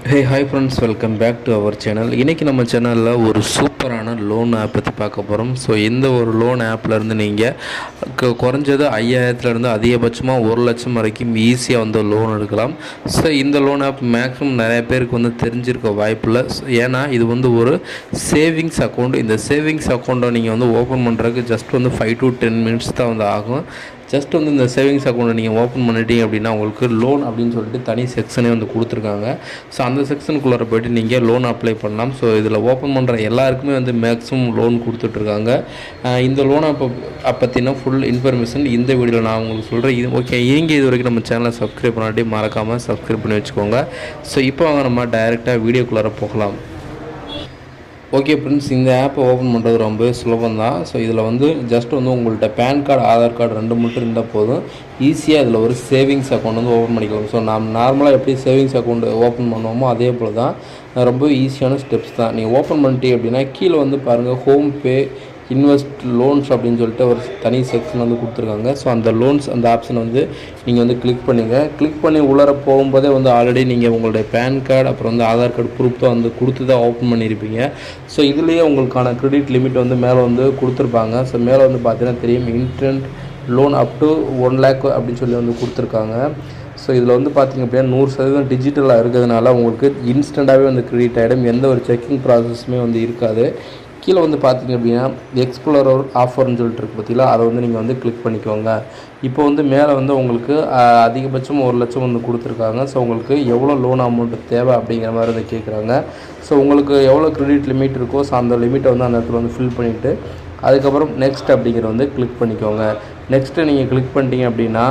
Hey hi friends, welcome back to our channel. இன்றைக்கி நம்ம சேனலில் ஒரு சூப்பரான லோன் ஆப் பற்றி பார்க்க போகிறோம். ஸோ இந்த ஒரு லோன் ஆப்லேருந்து நீங்கள் குறைஞ்சது 5000லேருந்து அதிகபட்சமாக 1,00,000 வரைக்கும் ஈஸியாக வந்து லோன் எடுக்கலாம். ஸோ இந்த லோன் ஆப் மேக்ஸிமம் நிறைய பேருக்கு வந்து தெரிஞ்சிருக்க வாய்ப்பில்லை. ஏன்னா இது வந்து ஒரு சேவிங்ஸ் அக்கௌண்ட். இந்த சேவிங்ஸ் அக்கௌண்ட்டை நீங்கள் வந்து ஓப்பன் பண்ணுறதுக்கு ஜஸ்ட் வந்து 5 to 10 minutes தான் வந்து ஆகும். ஜஸ்ட் வந்து இந்த சேவிங்ஸ் அக்கௌண்ட்டை நீங்கள் ஓப்பன் பண்ணிட்டீங்க அப்படின்னா உங்களுக்கு லோன் அப்படின்னு சொல்லிட்டு தனி செக்ஷனே வந்து கொடுத்துருக்காங்க. ஸோ அந்த செக்ஷனுக்குள்ளே போய்ட்டு நீங்கள் லோன் அப்ளை பண்ணலாம். ஸோ இதில் ஓப்பன் பண்ணுற எல்லாருக்குமே வந்து மேக்ஸிமம் லோன் கொடுத்துட்ருக்காங்க. இந்த லோன் பற்றின ஃபுல் இன்ஃபர்மேஷன் இந்த வீடியோவில் நான் உங்களுக்கு சொல்கிறேன். இது ஓகே, நீங்கள் இது வரைக்கும் நம்ம சேனலை சப்ஸ்கிரைப் பண்ணாட்டி மறக்காமல் சப்ஸ்கிரைப் பண்ணி வச்சுக்கோங்க. ஸோ இப்போ வாங்க நம்ம டைரெக்டாக வீடியோக்குள்ளே போகலாம். ஓகே ஃப்ரெண்ட்ஸ், இந்த ஆப்பை ஓப்பன் பண்ணுறது ரொம்ப சுலபம் தான். ஸோ இதில் வந்து ஜஸ்ட் வந்து உங்கள்கிட்ட பேன் கார்டு, ஆதார் கார்டு 2 மட்டும் இருந்தால் போதும். ஈஸியாக இதில் ஒரு சேவிங்ஸ் அக்கௌண்ட் வந்து ஓப்பன் பண்ணிக்கலாம். ஸோ நம்ம நார்மலாக எப்படி சேவிங்ஸ் அக்கௌண்ட் ஓப்பன் பண்ணுவோமோ அதே போல் தான். ரொம்ப ஈஸியான ஸ்டெப்ஸ் தான். நீங்கள் ஓப்பன் பண்ணிட்டீங்க அப்படின்னா கீழே வந்து பாருங்கள், ஹோம் பே இன்வெஸ்ட் லோன்ஸ் அப்படின்னு சொல்லிட்டு ஒரு தனி செக்ஷன் வந்து கொடுத்துருக்காங்க. ஸோ அந்த லோன்ஸ் அந்த ஆப்ஷனை வந்து நீங்கள் வந்து கிளிக் பண்ணி உள்ளர போகும்போதே வந்து ஆல்ரெடி நீங்கள் உங்களுடைய பேன் கார்டு அப்புறம் வந்து ஆதார் கார்டு ப்ரூஃப் தான் வந்து கொடுத்து தான் ஓப்பன் பண்ணியிருப்பீங்க. ஸோ இதுலேயே உங்களுக்கான கிரெடிட் லிமிட் வந்து மேலே வந்து கொடுத்துருப்பாங்க. ஸோ மேலே வந்து பார்த்தீங்கன்னா தெரியும், instant loan up to 1 lakh அப்படின்னு சொல்லி வந்து கொடுத்துருக்காங்க. ஸோ இதில் வந்து பார்த்திங்க அப்படின்னா 100% டிஜிட்டலாக இருக்கிறதுனால உங்களுக்கு இன்ஸ்டண்ட்டாகவே வந்து கிரெடிட் ஆகிடும். எந்த ஒரு செக்கிங் ப்ராசஸுமே வந்து இருக்காது. கீழே வந்து பார்த்திங்க அப்படின்னா எக்ஸ்ப்ளோரர் ஆஃபர்னு சொல்லிட்டு இருக்குது பார்த்தீங்களா, அதை வந்து நீங்கள் வந்து கிளிக் பண்ணிக்கோங்க. இப்போ வந்து மேலே வந்து உங்களுக்கு அதிகபட்சம் 1,00,000 வந்து கொடுத்துருக்காங்க. ஸோ உங்களுக்கு எவ்வளோ லோன் அமௌண்ட்டு தேவை அப்படிங்கிற மாதிரி வந்து கேட்குறாங்க. ஸோ உங்களுக்கு எவ்வளோ கிரெடிட் லிமிட் இருக்கோ ஸோ அந்த லிமிட்டை வந்து அந்த இடத்துல வந்து ஃபில் பண்ணிவிட்டு அதுக்கப்புறம் நெக்ஸ்ட் அப்படிங்கிறத வந்து கிளிக் பண்ணிக்கோங்க. நெக்ஸ்ட்டு நீங்கள் கிளிக் பண்ணிட்டீங்க அப்படின்னா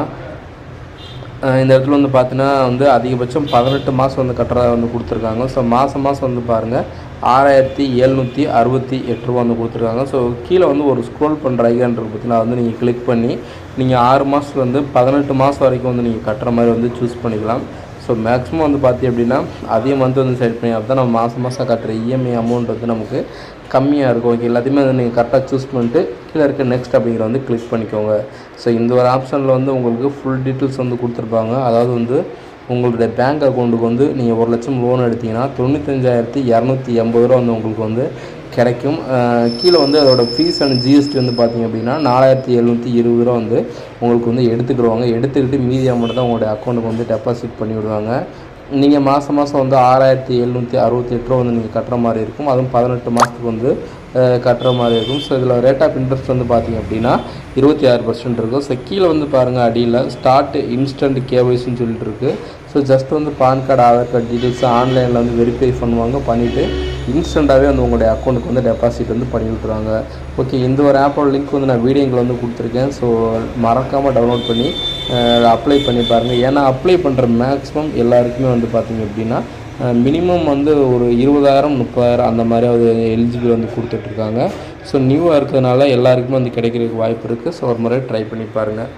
இந்த இடத்துல வந்து பார்த்தீங்கன்னா வந்து அதிகபட்சம் 18 மாதம் வந்து கட்டுறதா வந்து கொடுத்துருக்காங்க. ஸோ மாதம் வந்து பாருங்கள் 6,768 ரூபா வந்து கொடுத்துருக்காங்க. ஸோ கீழே வந்து ஒரு ஸ்க்ரோல் பண்ணுற ஐகான்றது பார்த்தீங்கன்னா வந்து நீங்கள் கிளிக் பண்ணி நீங்கள் 6 மாதத்துலேருந்து 18 மாதம் வரைக்கும் வந்து நீங்கள் கட்டுற மாதிரி வந்து சூஸ் பண்ணிக்கலாம். ஸோ மேக்ஸிமம் வந்து பார்த்தீங்க அப்படின்னா அதே மந்த் வந்து செலக்ட் பண்ணி அப்போ தான் நம்ம மாதம் கட்டுற இஎம்ஐ அமௌண்ட் வந்து நமக்கு கம்மியாக இருக்கும். ஓகே, எல்லாத்தையுமே வந்து நீங்கள் கரெக்டாக சூஸ் பண்ணிட்டு கீழே இருக்க நெக்ஸ்ட் அப்படிங்கிற வந்து கிளிக் பண்ணிக்கோங்க. ஸோ இந்த ஒரு ஆப்ஷனில் வந்து உங்களுக்கு ஃபுல் டீட்டெயில்ஸ் வந்து கொடுத்துருப்பாங்க. அதாவது வந்து உங்களுடைய பேங்க் அக்கௌண்ட்டுக்கு வந்து நீங்கள் 1,00,000 லோன் எடுத்திங்கன்னா 95,280 ரூபா வந்து உங்களுக்கு வந்து கிடைக்கும். கீழே வந்து அதோட ஃபீஸ் அண்ட் ஜிஎஸ்டி வந்து பார்த்திங்க அப்படின்னா 4,720 ரூபா வந்து உங்களுக்கு வந்து எடுத்துக்கிடுவாங்க. எடுத்துக்கிட்டு மீதி அமௌண்ட் தான் உங்களுடைய அக்கௌண்ட்டுக்கு வந்து டெபாசிட் பண்ணி விடுவாங்க. நீங்கள் மாதம் வந்து 6,768 ரூபா வந்து நீங்கள் கட்டுற மாதிரி இருக்கும். அதுவும் 18 மாதத்துக்கு வந்து கட்டுற மாதிரி இருக்கும். ஸோ இதில் ரேட் ஆஃப் இன்ட்ரெஸ்ட் வந்து பார்த்திங்க அப்படின்னா 26% இருக்கும். ஸோ கீழே வந்து பாருங்கள், அடியில் ஸ்டார்ட் இன்ஸ்டன்ட் கேஒய்சின்னு சொல்லிட்டு இருக்குது. ஸோ ஜஸ்ட் வந்து PAN card, Aadhaar card details ஆன்லைனில் வந்து வெரிஃபை பண்ணுவாங்க. பண்ணிவிட்டு இன்ஸ்டண்ட்டாகவே வந்து உங்களுடைய அக்கௌண்ட்டுக்கு வந்து டெபாசிட் வந்து பண்ணி விட்டுருவாங்க. ஓகே, இந்த ஒரு ஆப்போட லிங்க் வந்து நான் வீடியோங்களை வந்து கொடுத்துருக்கேன். ஸோ மறக்காமல் டவுன்லோட் பண்ணி அப்ளை பண்ணி பாருங்கள். ஏன்னா அப்ளை பண்ணுற மேக்ஸிமம் எல்லாருக்குமே வந்து பார்த்திங்க அப்படின்னா மினிமம் வந்து ஒரு 20,000 30,000 அந்த மாதிரி அது எலிஜிபிள் வந்து கொடுத்துட்ருக்காங்க. ஸோ நியூவாக இருக்கிறதுனால எல்லாருக்குமே வந்து கிடைக்கிறதுக்கு வாய்ப்பு இருக்குது. ஸோ ஒரு முறை ட்ரை பண்ணி பாருங்கள்.